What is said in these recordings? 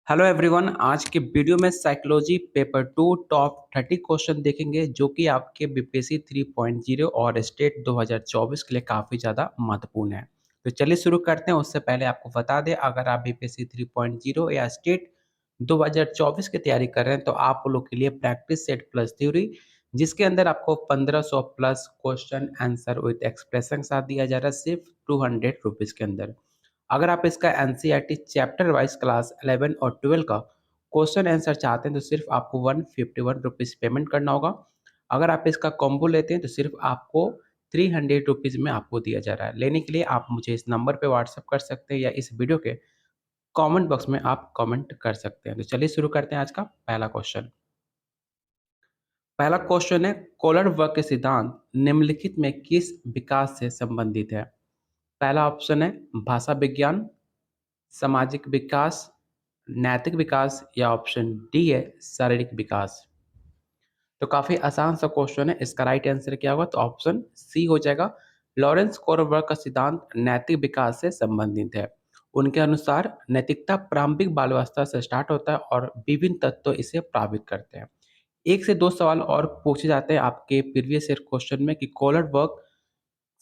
Hello everyone, आज के video में साइकोलॉजी पेपर 2 टॉप 30 क्वेश्चन देखेंगे जो कि आपके बीपीएससी 3.0 और स्टेट 2024 के लिए काफ़ी ज़्यादा महत्वपूर्ण है। तो चलिए शुरू करते हैं। उससे पहले आपको बता दें, अगर आप बीपीएससी 3.0 या स्टेट 2024 की तैयारी कर रहे हैं तो आप लोग के लिए प्रैक्टिस सेट प्लस थ्योरी, जिसके अंदर आपको 1500 plus question answer with expression के साथ दिया जा रहा है सिर्फ 200 रुपीज़ के अंदर। अगर आप इसका एनसीईआरटी चैप्टर वाइज क्लास 11 और 12 का क्वेश्चन आंसर चाहते हैं तो सिर्फ आपको 151 रुपीज़ पेमेंट करना होगा। अगर आप इसका कॉम्बो लेते हैं तो सिर्फ आपको 300 रुपीज़ में आपको दिया जा रहा है। लेने के लिए आप मुझे इस नंबर पे व्हाट्सअप कर सकते हैं या इस वीडियो के कमेंट बॉक्स में आप कमेंट कर सकते हैं। तो चलिए शुरू करते हैं आज का पहला क्वेश्चन। पहला क्वेश्चन है, कोलर वर्ग के सिद्धांत निम्नलिखित में किस विकास से संबंधित है? पहला ऑप्शन है भाषा विज्ञान, सामाजिक विकास, नैतिक विकास या ऑप्शन डी है शारीरिक विकास। तो काफी आसान सा क्वेश्चन है। इसका राइट आंसर क्या होगा? तो ऑप्शन सी हो जाएगा। लॉरेंस कोरबर्ग का सिद्धांत नैतिक विकास से संबंधित है। उनके अनुसार नैतिकता प्रारंभिक बाल्यावस्था से स्टार्ट होता है और विभिन्न तत्व इसे प्रभावित करते हैं। एक से दो सवाल और पूछे जाते हैं आपके प्रीवियस ईयर क्वेश्चन में कि कोलरबर्ग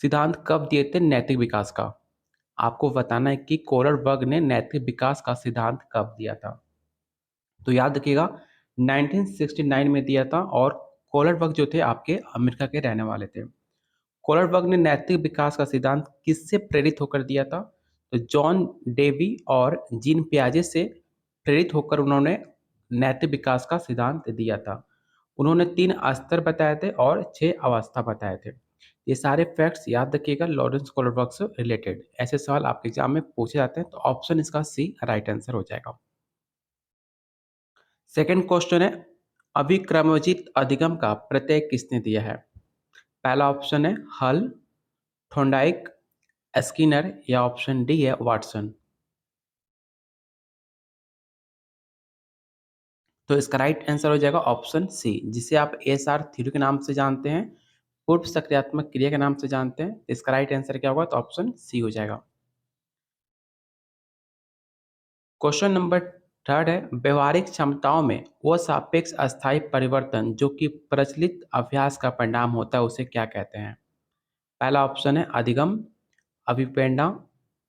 सिद्धांत कब दिए थे नैतिक विकास का। आपको बताना है कि कोलरबर्ग ने नैतिक विकास का सिद्धांत कब दिया था। तो याद रखिएगा, 1969 में दिया था और कोलरबर्ग जो थे आपके अमेरिका के रहने वाले थे। कोलरबर्ग ने नैतिक विकास का सिद्धांत किससे प्रेरित होकर दिया था? तो जॉन डेवी और जीन पियाजे से प्रेरित होकर उन्होंने नैतिक विकास का सिद्धांत दिया था। उन्होंने 3 स्तर बताए थे और 6 अवस्था बताए थे। ये सारे फैक्ट्स याद रखिएगा लॉरेंस कोलरबर्ग से रिलेटेड। ऐसे सवाल आपके एग्जाम में पूछे जाते हैं, तो ऑप्शन इसका सी राइट आंसर हो जाएगा। सेकंड क्वेश्चन है, अभिक्रमजित अधिगम का प्रत्यय किसने दिया है? पहला ऑप्शन है हल, थोंडाइक, स्किनर या ऑप्शन डी है वाटसन। तो इसका राइट आंसर हो जाएगा ऑप्शन सी, जिसे आप एसआर थ्योरी के नाम से जानते हैं, पूर्व सक्रियात्मक क्रिया के नाम से जानते हैं। इसका राइट आंसर क्या होगा? तो ऑप्शन सी हो जाएगा। क्वेश्चन नंबर थर्ड है, व्यवहारिक क्षमताओं में वो सापेक्ष अस्थायी परिवर्तन जो कि प्रचलित अभ्यास का परिणाम होता है उसे क्या कहते हैं? पहला ऑप्शन है अधिगम, अभिप्रेरणा,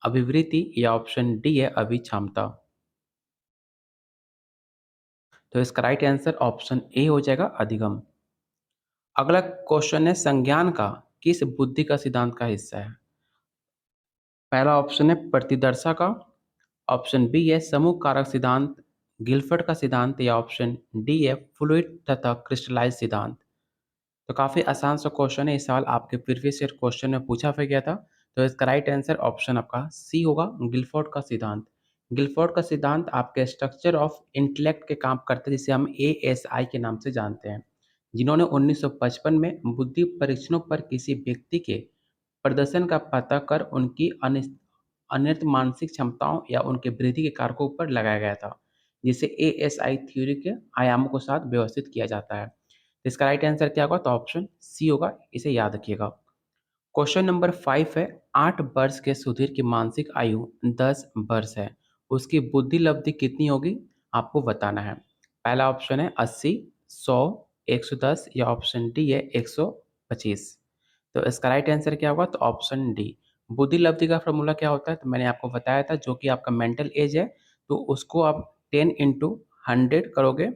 अभिवृत्ति या ऑप्शन डी है अभिक्षमता। तो इसका राइट आंसर ऑप्शन ए हो जाएगा अधिगम। अगला क्वेश्चन है, संज्ञान का किस बुद्धि का सिद्धांत का हिस्सा है? पहला ऑप्शन है प्रतिदर्शा का, ऑप्शन बी है समूह कारक सिद्धांत, गिलफर्ड का सिद्धांत या ऑप्शन डी है फ्लूइड तथा क्रिस्टलाइज सिद्धांत। तो काफ़ी आसान सा क्वेश्चन है। ये सवाल आपके प्रीवियस ईयर क्वेश्चन में पूछा गया था। तो इसका राइट आंसर ऑप्शन आपका सी होगा, गिलफोर्ड का सिद्धांत। गिलफोर्ड का सिद्धांत आपके स्ट्रक्चर ऑफ इंटेलेक्ट के काम करते हैं, जिसे हम एएसआई के नाम से जानते हैं, जिन्होंने 1955 में बुद्धि परीक्षणों पर किसी व्यक्ति के प्रदर्शन का पता कर उनकी अनिर्त मानसिक क्षमताओं या उनके वृद्धि के कारकों पर लगाया गया था, जिसे एएसआई थ्योरी के आयामों के साथ व्यवस्थित किया जाता है। तो इसका राइट आंसर क्या होगा? तो ऑप्शन सी होगा, इसे याद रखिएगा। क्वेश्चन नंबर 5 है, 8 वर्ष के सुधीर की मानसिक आयु 10 वर्ष है, उसकी बुद्धि लब्धि कितनी होगी? आपको बताना है। पहला ऑप्शन है 80, 100, 110 या ऑप्शन डी है 125। तो इसका राइट आंसर क्या होगा? तो ऑप्शन डी। बुद्धि लब्धि का फॉर्मूला क्या होता है? तो मैंने आपको बताया था, जो कि आपका मेंटल एज है, तो उसको आप 10 इंटू 100 करोगे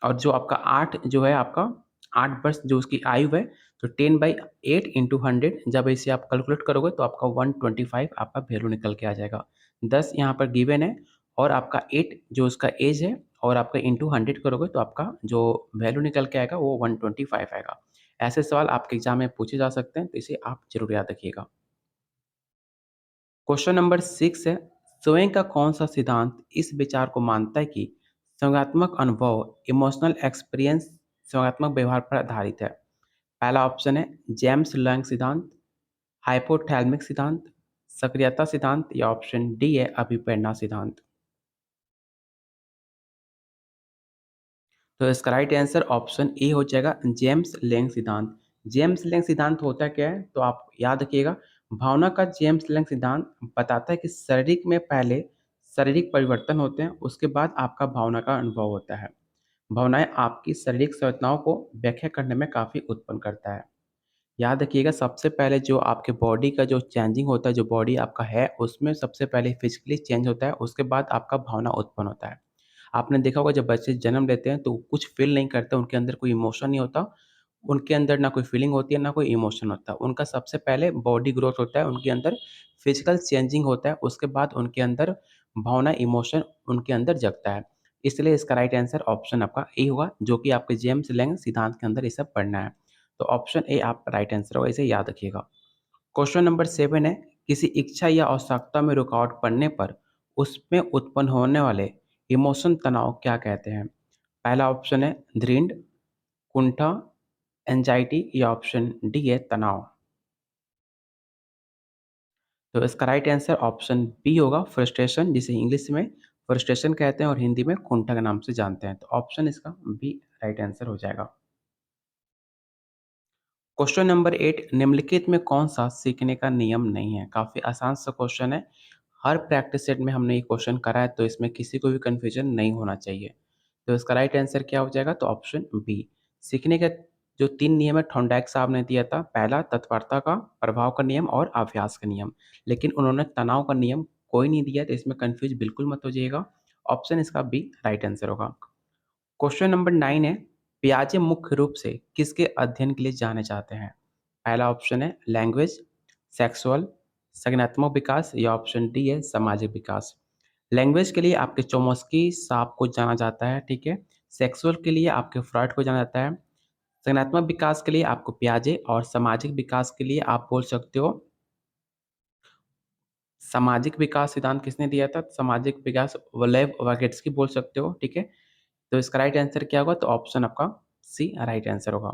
और जो आपका 8 जो है आपका 8 वर्ष जो उसकी आयु है, तो 10/8 इंटू 100 जब इसे आप कैलकुलेट करोगे तो आपका 125 आपका वैल्यू निकल के आ जाएगा। 10 यहाँ पर गिवन है और आपका 8 जो उसका एज है और आपका इंटू 100 करोगे तो आपका जो वैल्यू निकल के आएगा वो 125 आएगा। ऐसे सवाल आपके एग्जाम में पूछे जा सकते हैं, तो इसे आप जरूर याद रखिएगा। क्वेश्चन नंबर 6 है, स्वयं का कौन सा सिद्धांत इस विचार को मानता है कि संज्ञानात्मक अनुभव इमोशनल एक्सपीरियंस संज्ञानात्मक व्यवहार पर आधारित है? पहला ऑप्शन है जेम्स लैंग सिद्धांत, हाइपोथैलेमिक सिद्धांत, सक्रियता सिद्धांत या ऑप्शन डी है अभिप्रेरणा सिद्धांत। तो इसका राइट आंसर ऑप्शन ए हो जाएगा जेम्स लैंग सिद्धांत। जेम्स लैंग सिद्धांत होता क्या है? तो आप याद रखिएगा, भावना का जेम्स लैंग सिद्धांत बताता है कि शरीर में पहले शारीरिक परिवर्तन होते हैं, उसके बाद आपका भावना का अनुभव होता है। भावनाएँ आपकी शारीरिक संरचनाओं को व्याख्या करने में काफ़ी उत्पन्न करता है। याद रखिएगा सबसे पहले जो आपके बॉडी का जो चेंजिंग होता है, जो बॉडी आपका है, उसमें सबसे पहले फिज़िकली चेंज होता है, उसके बाद आपका भावना उत्पन्न होता है। आपने देखा होगा जब बच्चे जन्म लेते हैं तो कुछ फ़ील नहीं करते, उनके अंदर कोई इमोशन नहीं होता, उनके अंदर ना कोई फ़ीलिंग होती है, ना कोई इमोशन होता है। उनका सबसे पहले बॉडी ग्रोथ होता है, उनके अंदर फिज़िकल चेंजिंग होता है, उसके बाद उनके अंदर भावना, इमोशन उनके अंदर जगता है। इसलिए इसका राइट आंसर ऑप्शन आपका ए होगा, जो कि आपके जेम्स लैंग सिद्धांत के अंदर ये सब पढ़ना है। तो ऑप्शन ए आपका राइट आंसर होगा, इसे याद रखिएगा। क्वेश्चन नंबर 7 है, किसी इच्छा या आवश्यकता में रुकावट पड़ने पर उसमें उत्पन्न होने वाले इमोशन तनाव क्या कहते हैं? पहला ऑप्शन है दृढ़, कुंठा, एंग्जायटी या ऑप्शन डी है तनाव। तो इसका राइट आंसर ऑप्शन बी होगा फ्रस्ट्रेशन, जिसे इंग्लिश में फ्रस्ट्रेशन कहते हैं और हिंदी में कुंठा के नाम से जानते हैं। तो ऑप्शन इसका बी राइट आंसर हो जाएगा। क्वेश्चन नंबर 8, निम्नलिखित में कौन-सा सीखने का नियम नहीं है? काफ़ी आसान सा क्वेश्चन है। हर प्रैक्टिस सेट में हमने ये क्वेश्चन करा है, तो इसमें किसी को भी कन्फ्यूजन नहीं होना चाहिए। तो इसका राइट आंसर क्या हो जाएगा? तो ऑप्शन बी। सीखने के जो 3 नियम है थॉर्नडाइक साहब ने दिया था। पहला तत्परता का, प्रभाव का नियम और अभ्यास का नियम। लेकिन उन्होंने तनाव का नियम कोई नहीं दिया, तो इसमें कन्फ्यूज़ बिल्कुल मत हो जाइएगा। ऑप्शन इसका बी राइट आंसर होगा। क्वेश्चन नंबर 9 है, पियाजे मुख्य रूप से किसके अध्ययन के लिए जाने जाते हैं? पहला ऑप्शन है लैंग्वेज, सेक्सुअल, संज्ञानात्मक विकास या ऑप्शन डी है सामाजिक विकास। लैंग्वेज के लिए आपके चोमस्की साहब को जाना जाता है, ठीक है? सेक्सुअल के लिए आपके फ्रॉइड को जाना जाता है। संज्ञानात्मक विकास के लिए आपको पियाजे और सामाजिक विकास के लिए आप बोल सकते हो सामाजिक विकास सिद्धांत किसने दिया था? सामाजिक विकास वलेव वागेट्स्की बोल सकते हो, ठीक है? तो इसका राइट आंसर क्या होगा? तो ऑप्शन आपका सी राइट आंसर होगा।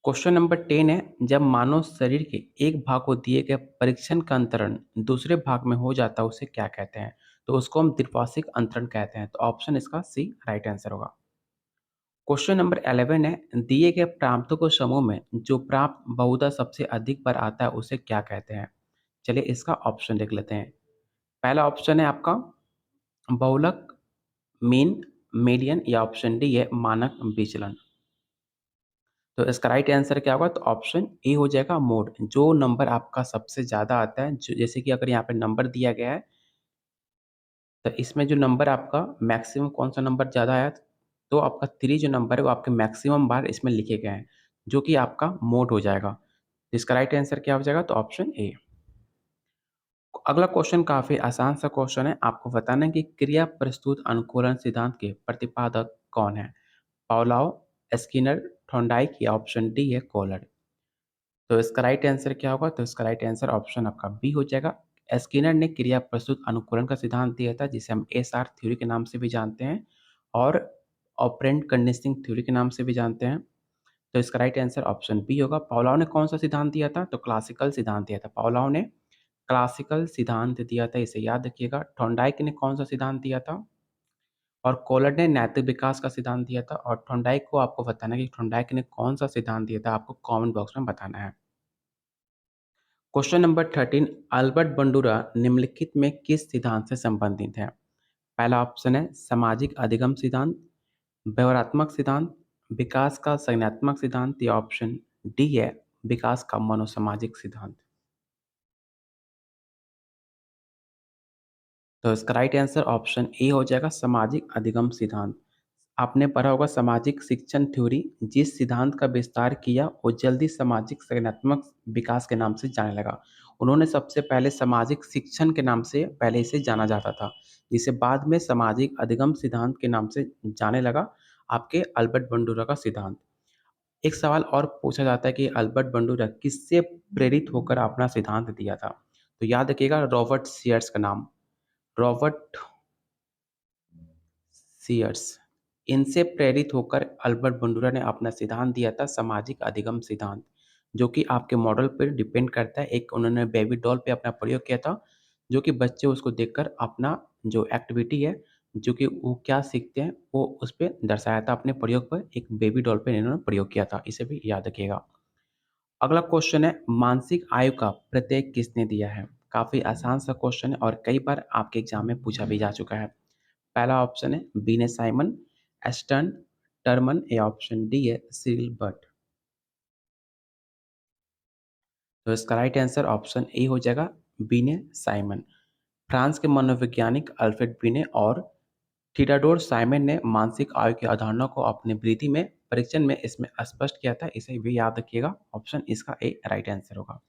क्वेश्चन नंबर 10 है, जब मानव शरीर के एक भाग को दिए गए परीक्षण का अंतरण दूसरे भाग में हो जाता है, उसे क्या कहते हैं? तो उसको हम द्विपाक्षिक अंतरण कहते हैं। तो ऑप्शन इसका सी राइट आंसर होगा। क्वेश्चन नंबर 11 है, दिए गए प्रांतों को समूह में जो प्राप्त बहुधा सबसे अधिक बार आता है, उसे क्या कहते हैं? चलिए इसका ऑप्शन देख लेते हैं। पहला ऑप्शन है आपका बहुलक, मीन, मीडियन या ऑप्शन डी है मानक विचलन। तो इसका राइट आंसर क्या होगा? तो ऑप्शन ए हो जाएगा मोड। जो नंबर आपका सबसे ज़्यादा आता है, जो जैसे कि अगर यहाँ पे नंबर दिया गया है, तो इसमें जो नंबर आपका मैक्सिमम कौन-सा नंबर ज़्यादा आया, तो आपका 3 जो नंबर है वो आपके मैक्सिमम बार इसमें लिखे गए हैं, जो कि आपका मोड हो जाएगा। इसका राइट आंसर क्या हो जाएगा? तो ऑप्शन ए। अगला क्वेश्चन काफ़ी आसान सा क्वेश्चन है। आपको बताना है कि क्रिया प्रस्तुत अनुकूलन सिद्धांत के प्रतिपादक कौन हैं? पावलोव, स्किनर, थॉर्नडाइक या ऑप्शन डी है कोहलर। तो इसका राइट आंसर क्या होगा? तो इसका राइट आंसर ऑप्शन आपका बी हो जाएगा। स्किनर ने क्रिया प्रस्तुत अनुकूलन का सिद्धांत दिया था, जिसे हम एसआर थ्योरी के नाम से भी जानते हैं और ऑपरेंट कंडीशनिंग थ्योरी के नाम से भी जानते हैं। तो इसका राइट आंसर ऑप्शन बी होगा। पावलोव ने कौन-सा सिद्धांत दिया था? तो क्लासिकल सिद्धांत दिया था। पावलोव ने क्लासिकल सिद्धांत दिया था, इसे याद रखिएगा। थॉर्नडाइक ने कौन-सा सिद्धांत दिया था? और कोहलर ने नैतिक विकास का सिद्धांत दिया था और थॉर्नडाइक को आपको बताना है कि थॉर्नडाइक ने कौन-सा सिद्धांत दिया था, आपको कमेंट बॉक्स में बताना है। क्वेश्चन नंबर 13, अल्बर्ट बंडूरा निम्नलिखित में किस सिद्धांत से संबंधित है? पहला ऑप्शन है सामाजिक अधिगम सिद्धांत, व्यवहारात्मक सिद्धांत, विकास का संज्ञानात्मक सिद्धांत या ऑप्शन डी है विकास का मनोसामाजिक सिद्धांत। तो इसका राइट आंसर ऑप्शन ए हो जाएगा सामाजिक अधिगम सिद्धांत। आपने पढ़ा होगा सामाजिक शिक्षण थ्योरी, जिस सिद्धांत का विस्तार किया वो जल्दी सामाजिक संज्ञानात्मक विकास के नाम से जाने लगा। उन्होंने सबसे पहले सामाजिक शिक्षण के नाम से पहले इसे जाना जाता था, जिसे बाद में सामाजिक अधिगम सिद्धांत के नाम से जाने लगा, आपके अल्बर्ट बंडूरा का सिद्धांत। एक सवाल और पूछा जाता है कि अल्बर्ट बंडूरा किससे प्रेरित होकर अपना सिद्धांत दिया था? तो याद रखिएगा रॉबर्ट सीयर्स का नाम। रॉबर्ट सीयर्स, इनसे प्रेरित होकर अल्बर्ट बंडूरा ने अपना सिद्धांत दिया था सामाजिक अधिगम सिद्धांत, जो कि आपके मॉडल पर डिपेंड करता है। एक उन्होंने बेबी डॉल पे अपना प्रयोग किया था, जो कि बच्चे उसको देखकर अपना जो एक्टिविटी है, जो कि वो क्या सीखते हैं, वो उस पे दर्शाया था अपने प्रयोग पर। एक बेबी डॉल पे इन्होंने प्रयोग किया था, इसे भी याद रखिएगा। अगला क्वेश्चन है, मानसिक आयु का प्रत्यय किसने दिया है? काफ़ी आसान सा क्वेश्चन है और कई बार आपके एग्ज़ाम में पूछा भी जा चुका है। पहला ऑप्शन है बीने साइमन, एस्टर्न, टर्मन या ऑप्शन डी है सिरिल बर्ट। तो इसका राइट आंसर ऑप्शन ए हो जाएगा बीने साइमन। फ्रांस के मनोवैज्ञानिक अल्फ्रेड बीने और थियोडोर साइमन ने मानसिक आयु की अवधारणा को अपनी वृद्धि में परीक्षण में इसमें स्पष्ट किया था। इसे भी याद रखिएगा, ऑप्शन इसका ए राइट आंसर होगा।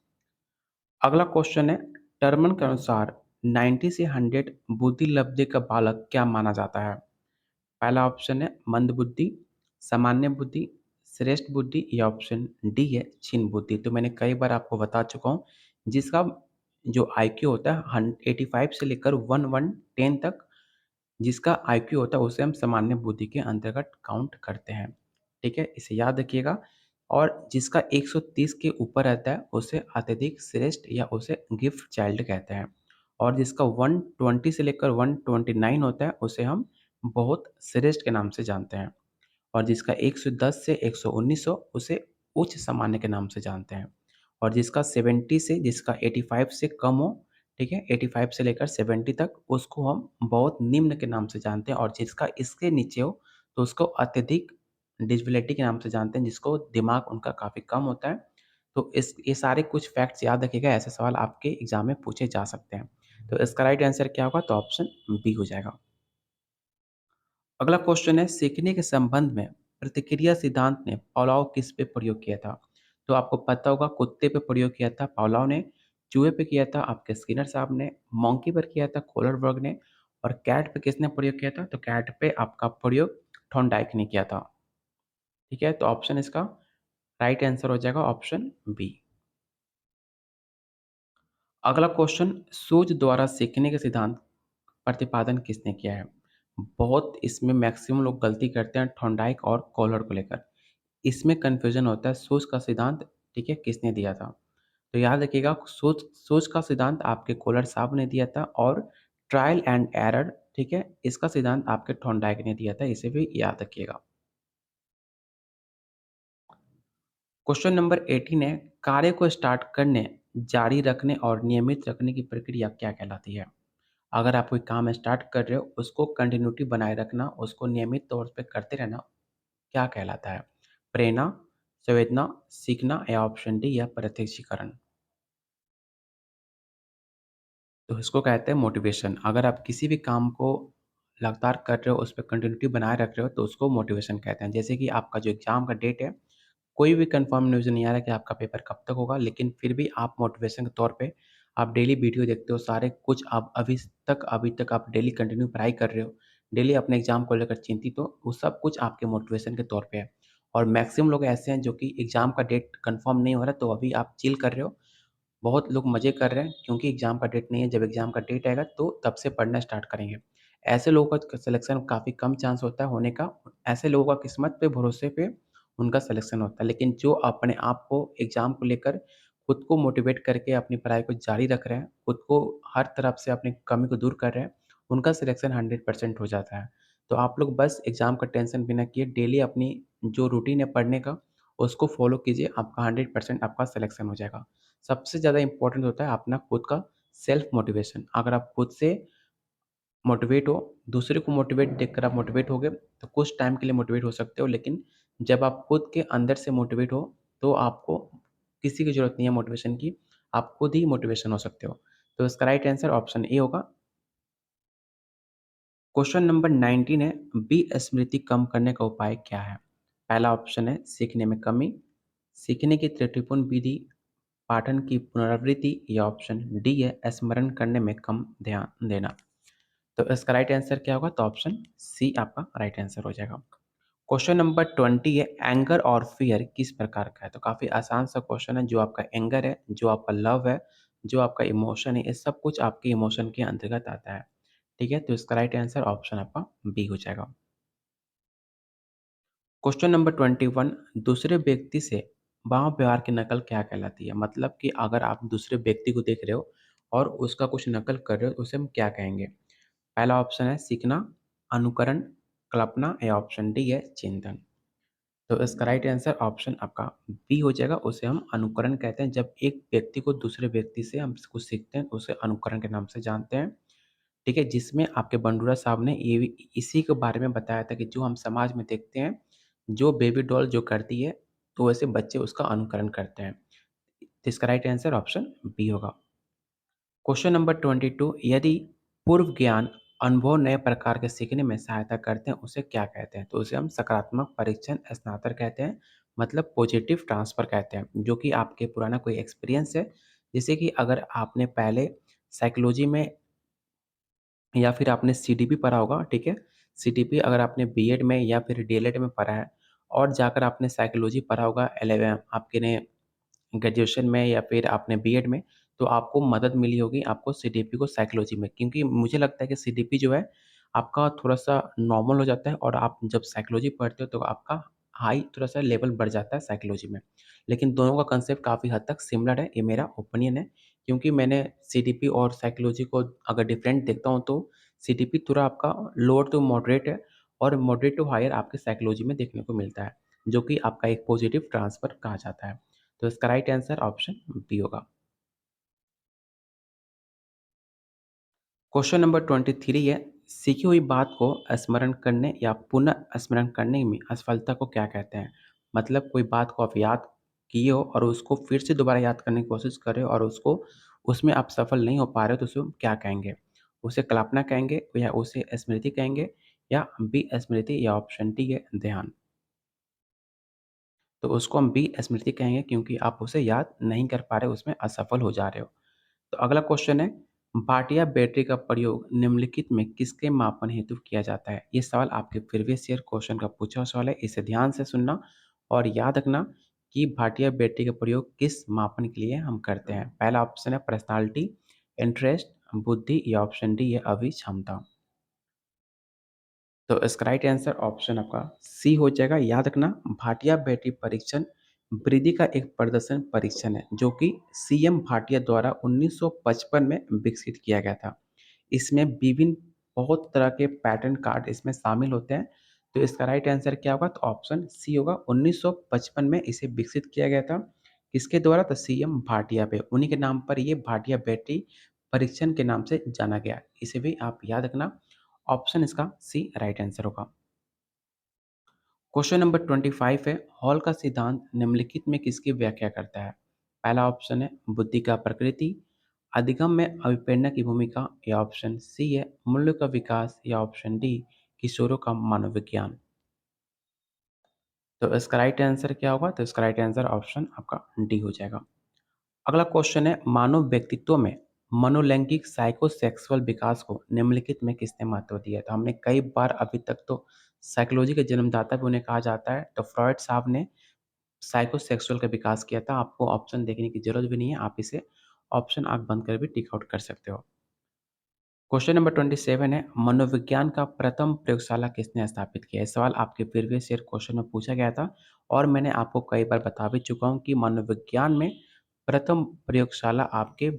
अगला क्वेश्चन है, टर्मन के अनुसार 90 से 100 बुद्धि लब्धि का बालक क्या माना जाता है? पहला ऑप्शन है मंद बुद्धि, सामान्य बुद्धि, श्रेष्ठ बुद्धि या ऑप्शन डी है क्षीण बुद्धि। तो मैंने कई बार आपको बता चुका हूँ, जिसका जो आईक्यू होता है 85 से लेकर 110 तक, जिसका आईक्यू होता है उसे हम सामान्य बुद्धि के अंतर्गत काउंट करते हैं। ठीक है, इसे याद रखिएगा। और जिसका 130 के ऊपर रहता है उसे अत्यधिक श्रेष्ठ या उसे गिफ्ट चाइल्ड कहते हैं। और जिसका 120 से लेकर 129 होता है उसे हम बहुत श्रेष्ठ के नाम से जानते हैं। और जिसका 110 से 119 हो उसे उच्च सामान्य के नाम से जानते हैं। और जिसका 70 से जिसका 85 से कम हो, ठीक है, 85 से लेकर 70 तक उसको हम बहुत निम्न के नाम से जानते हैं। और जिसका इसके नीचे हो तो उसको अत्यधिक डिसेबिलिटी के नाम से जानते हैं, जिसको दिमाग उनका काफ़ी कम होता है। तो इस ये सारे कुछ फैक्ट्स याद रखिएगा, ऐसे सवाल आपके एग्जाम में पूछे जा सकते हैं। तो इसका राइट आंसर क्या होगा? तो ऑप्शन बी हो जाएगा। अगला क्वेश्चन है, सीखने के संबंध में प्रतिक्रिया सिद्धांत ने पावलोव किस पे प्रयोग किया था? तो आपको पता होगा, कुत्ते पे प्रयोग किया था पावलोव ने, चूहे पे किया था आपके स्किनर साहब ने, मंकी पर किया था कोलरबर्ग ने, और कैट पे किसने प्रयोग किया था? तो कैट पे आपका प्रयोग थॉर्नडाइक ने किया था। ठीक है, तो ऑप्शन इसका राइट आंसर हो जाएगा ऑप्शन बी। अगला क्वेश्चन, सूझ द्वारा सीखने के सिद्धांत प्रतिपादन किसने किया है? बहुत इसमें मैक्सिमम लोग गलती करते हैं थॉर्नडाइक और कॉलर को लेकर। इसमें कन्फ्यूजन होता है सूझ का सिद्धांत, ठीक है, किसने दिया था? तो याद रखिएगा, सूझ सूझ का सिद्धांत आपके कॉलर साहब ने दिया था। और ट्रायल एंड एरर, ठीक है, इसका सिद्धांत आपके थॉर्नडाइक ने दिया था। इसे भी याद रखिएगा। क्वेश्चन नंबर 18 है, कार्य को स्टार्ट करने, जारी रखने और नियमित रखने की प्रक्रिया क्या कहलाती है? अगर आप कोई काम स्टार्ट कर रहे हो, उसको कंटिन्यूटी बनाए रखना, उसको नियमित तौर पे करते रहना, क्या कहलाता है? प्रेरणा, संवेदना, सीखना या ऑप्शन डी या प्रत्यक्षीकरण? तो इसको कहते हैं मोटिवेशन। अगर आप किसी भी काम को लगातार कर रहे हो, उस पे कंटिन्यूटी बनाए रख रहे हो, तो उसको मोटिवेशन कहते हैं। जैसे कि आपका जो एग्ज़ाम का डेट है, कोई भी कन्फर्म न्यूज़ नहीं आ रहा है कि आपका पेपर कब तक होगा, लेकिन फिर भी आप मोटिवेशन के तौर पे आप डेली वीडियो देखते हो, सारे कुछ आप अभी तक आप डेली कंटिन्यू पढ़ाई कर रहे हो, डेली अपने एग्ज़ाम को लेकर चिंतित हो, वो सब कुछ आपके मोटिवेशन के तौर पे है। और मैक्सिमम लोग ऐसे हैं जो कि एग्ज़ाम का डेट कन्फर्म नहीं हो रहा है, तो अभी आप चिल कर रहे हो। बहुत लोग मज़े कर रहे हैं क्योंकि एग्ज़ाम का डेट नहीं है, जब एग्ज़ाम का डेट आएगा तो तब से पढ़ना स्टार्ट करेंगे। ऐसे लोगों का सिलेक्शन काफ़ी कम चांस होता है होने का। ऐसे लोगों का किस्मत पे, भरोसे पे उनका सिलेक्शन होता है। लेकिन जो अपने आप को एग्ज़ाम को लेकर खुद को मोटिवेट करके अपनी पढ़ाई को जारी रख रहे हैं, खुद को हर तरफ से अपनी कमी को दूर कर रहे हैं, उनका सिलेक्शन 100% हो जाता है। तो आप लोग बस एग्ज़ाम का टेंशन बिना किए डेली अपनी जो रूटीन है पढ़ने का, उसको फ़ॉलो कीजिए, आपका 100% आपका सिलेक्शन हो जाएगा। सबसे ज़्यादा इम्पोर्टेंट होता है अपना खुद का सेल्फ मोटिवेशन। अगर आप खुद से मोटिवेट हो, दूसरे को मोटिवेट देखकर आप मोटिवेट होगे, तो कुछ टाइम के लिए मोटिवेट हो सकते हो, लेकिन जब आप खुद के अंदर से मोटिवेट हो, तो आपको किसी की ज़रूरत नहीं है मोटिवेशन की, आप खुद ही मोटिवेशन हो सकते हो। तो इसका राइट आंसर ऑप्शन ए होगा। क्वेश्चन नंबर 19 है, विस्मृति कम करने का उपाय क्या है? पहला ऑप्शन है सीखने में कमी, सीखने की त्रुटिपूर्ण विधि, पाठन की पुनरावृत्ति या ऑप्शन डी है स्मरण करने में कम ध्यान देना। तो इसका राइट आंसर क्या होगा? तो ऑप्शन सी आपका राइट आंसर हो जाएगा। क्वेश्चन नंबर 20 है, एंगर और फियर किस प्रकार का है? तो काफ़ी आसान सा क्वेश्चन है। जो आपका एंगर है, जो आपका लव है, जो आपका इमोशन है, ये सब कुछ आपके इमोशन के अंतर्गत आता है। ठीक है, तो इसका राइट आंसर ऑप्शन आपका बी हो जाएगा। क्वेश्चन नंबर 21, दूसरे व्यक्ति से भाव व्यवहार की नकल क्या कहलाती है? मतलब कि अगर आप दूसरे व्यक्ति को देख रहे हो और उसका कुछ नकल कर रहे हो, तो उसे हम क्या कहेंगे? पहला ऑप्शन है सीखना, अनुकरण, कल्पना या ऑप्शन डी है चिंतन। तो इसका राइट आंसर ऑप्शन आपका बी हो जाएगा, उसे हम अनुकरण कहते हैं। जब एक व्यक्ति को दूसरे व्यक्ति से हम कुछ सीखते हैं, उसे अनुकरण के नाम से जानते हैं। ठीक है? जिसमें आपके बंडूरा साहब ने ये भी इसी के बारे में बताया था कि जो हम समाज में देखते हैं, जो बेबी डॉल जो करती है, तो वैसे बच्चे उसका अनुकरण करते हैं। तो इसका राइट आंसर ऑप्शन बी होगा। क्वेश्चन नंबर 22, यदि पूर्व ज्ञान अनुभव नए प्रकार के सीखने में सहायता करते हैं, उसे क्या कहते हैं? तो उसे हम सकारात्मक परीक्षण स्नातक कहते हैं, मतलब पॉजिटिव ट्रांसफर कहते हैं, जो कि आपके पुराना कोई एक्सपीरियंस है। जैसे कि अगर आपने पहले साइकोलॉजी में या फिर आपने सीडीपी पढ़ा होगा, ठीक है? सीडीपी अगर आपने बीएड में या फिर डीएलएड में पढ़ा है और जाकर आपने साइकोलॉजी पढ़ा होगा 11 आपके ने ग्रेजुएशन में या फिर आपने बीएड में, तो आपको मदद मिली होगी आपको सीडीपी को साइकोलॉजी में, क्योंकि मुझे लगता है कि सीडीपी जो है आपका थोड़ा-सा नॉर्मल हो जाता है और आप जब साइकोलॉजी पढ़ते हो तो आपका हाई थोड़ा-सा लेवल बढ़ जाता है साइकोलॉजी में। लेकिन दोनों का कांसेप्ट काफ़ी हद तक सिमिलर है, ये मेरा ओपिनियन है, क्योंकि मैंने सीडीपी और साइकोलॉजी को अगर डिफरेंट देखता हूँ तो सीडीपी थोड़ा आपका लोअर टू मॉडरेट है और मॉडरेट टू हायर आपके साइकोलॉजी में देखने को मिलता है, जो कि आपका एक पॉजिटिव ट्रांसफर कहा जाता है। तो इसका राइट आंसर ऑप्शन बी होगा। क्वेश्चन नंबर 23 है, सीखी हुई बात को स्मरण करने या पुनः स्मरण करने में असफलता को क्या कहते हैं? मतलब कोई बात को आप याद किए हो और उसको फिर से दोबारा याद करने की कोशिश कर रहे हो और उसको उसमें आप सफल नहीं हो पा रहे हो, तो उसे हम क्या कहेंगे? उसे कल्पना कहेंगे या उसे स्मृति कहेंगे या बी स्मृति या ऑप्शन डी है ध्यान। तो उसको हम बी स्मृति कहेंगे, क्योंकि आप उसे याद नहीं कर पा रहे हो, उसमें असफल हो जा रहे हो। तो अगला क्वेश्चन है, बाटिया बैटरी का प्रयोग निम्नलिखित में किसके मापन हेतु किया जाता है? ये सवाल आपके प्रीवियस ईयर क्वेश्चन का पूछा हुआ सवाल है, इसे ध्यान से सुनना और याद रखना कि भाटिया बैटरी का प्रयोग किस मापन के लिए हम करते हैं। पहला ऑप्शन है पर्सनालिटी, इंटरेस्ट, बुद्धि या ऑप्शन डी है अभिक्षमता। तो इसका राइट आंसर ऑप्शन आपका सी हो जाएगा। याद रखना, भाटिया बैटरी परीक्षण वृद्धि का एक प्रदर्शन परीक्षण है, जो कि सीएम भाटिया द्वारा 1955 में विकसित किया गया था। इसमें विभिन्न बहुत तरह के पैटर्न कार्ड इसमें शामिल होते हैं। तो इसका राइट आंसर क्या होगा? तो ऑप्शन सी होगा। 1955 में इसे विकसित किया गया था। किसके द्वारा? तो सीएम भाटिया पे, उन्हीं के नाम पर ये भाटिया बैटरी परीक्षण के नाम से जाना गया। इसे भी आप याद रखना। ऑप्शन इसका सी राइट आंसर होगा। क्वेश्चन नंबर 25 है, हॉल का सिद्धांत निम्नलिखित में किसकी व्याख्या करता है? पहला ऑप्शन है बुद्धि का प्रकृति, अधिगम में अभिप्रेरणा की भूमिका या ऑप्शन सी है मूल्य का विकास या ऑप्शन डी किशोरों का मनोविज्ञान। तो इसका राइट आंसर क्या होगा? तो इसका राइट आंसर ऑप्शन आपका डी हो जाएगा। अगला क्वेश्चन है, मानव व्यक्तित्व में मनोलैंगिक साइकोसेक्सुअल विकास को निम्नलिखित में किसने महत्व दिया? तो हमने कई बार अभी तक तो साइकोलॉजी के जन्मदाता भी उन्हें कहा जाता है, तो फ्रॉइड साहब ने साइकोसेक्सुअल का विकास किया था। आपको ऑप्शन देखने की ज़रूरत भी नहीं है, आप इसे ऑप्शन आँख बंद कर भी टिक आउट कर सकते हो। क्वेश्चन नंबर 27 है, मनोविज्ञान का प्रथम प्रयोगशाला किसने स्थापित किया? ये सवाल आपके प्रीवियस ईयर क्वेश्चन में पूछा गया था और मैंने आपको कई बार बता भी चुका हूँ कि मनोविज्ञान में प्रथम प्रयोगशाला आपके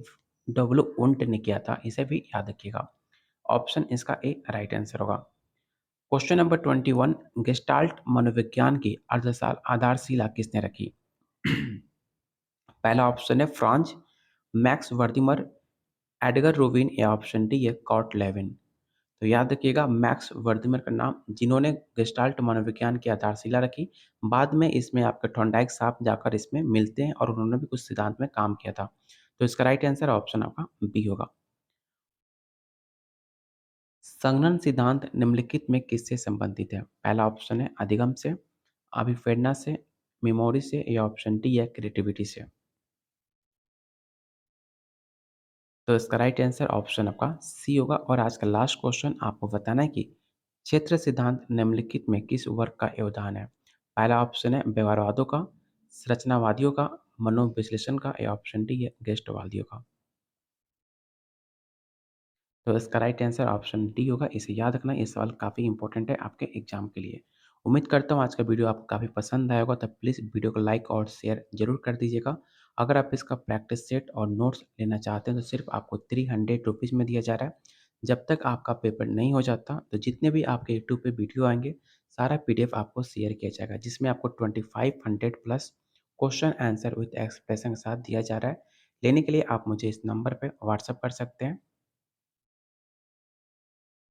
डब्ल्यू वुंट ने किया था, इसे भी याद रखिएगा। ऑप्शन इसका ए राइट आंसर होगा। क्वेश्चन नंबर 21, गेस्टाल्ट मनोविज्ञान की अर्धसाल आधारशिला किसने रखी? पहला ऑप्शन है फ्रांज, मैक्स वर्दिमर, एडगर रूबिन या ऑप्शन डी है कॉट लेविन। तो याद रखिएगा, मैक्स वर्दिमर का नाम, जिन्होंने गेस्टाल्ट मनोविज्ञान की आधारशिला रखी। बाद में इसमें आपके थॉर्नडाइक साहब जाकर इसमें मिलते हैं और उन्होंने भी कुछ सिद्धांत में काम किया था। तो इसका राइट आंसर ऑप्शन आपका बी होगा। संघनन सिद्धांत निम्नलिखित में किससे संबंधित है? पहला ऑप्शन है अधिगम से, अभिप्रेरणा से, मेमोरी से या ऑप्शन डी है क्रिएटिविटी से। तो इसका राइट आंसर ऑप्शन आपका सी होगा। और आज का लास्ट क्वेश्चन आपको बताना है कि क्षेत्र सिद्धांत निम्नलिखित में किस वर्ग का योगदान है? पहला ऑप्शन है व्यवहारवादियों का, संरचनावादियों का, मनोविश्लेषण का या ऑप्शन डी है गेस्टवादियों का। तो इसका राइट आंसर ऑप्शन डी होगा। इसे याद रखना, ये सवाल काफ़ी इंपॉर्टेंट है आपके एग्जाम के लिए। उम्मीद करता हूँ आज का वीडियो आपको काफ़ी पसंद आया होगा, तो प्लीज़ वीडियो को लाइक और शेयर जरूर कर दीजिएगा। अगर आप इसका प्रैक्टिस सेट और नोट्स लेना चाहते हैं तो सिर्फ आपको 300 रुपीज़ में दिया जा रहा है। जब तक आपका पेपर नहीं हो जाता, तो जितने भी आपके यूट्यूब पे वीडियो आएँगे, सारा पीडीएफ आपको शेयर किया जाएगा, जिसमें आपको 2500 plus question answer with expression के साथ दिया जा रहा है। लेने के लिए आप मुझे इस नंबर पे व्हाट्सएप कर सकते हैं।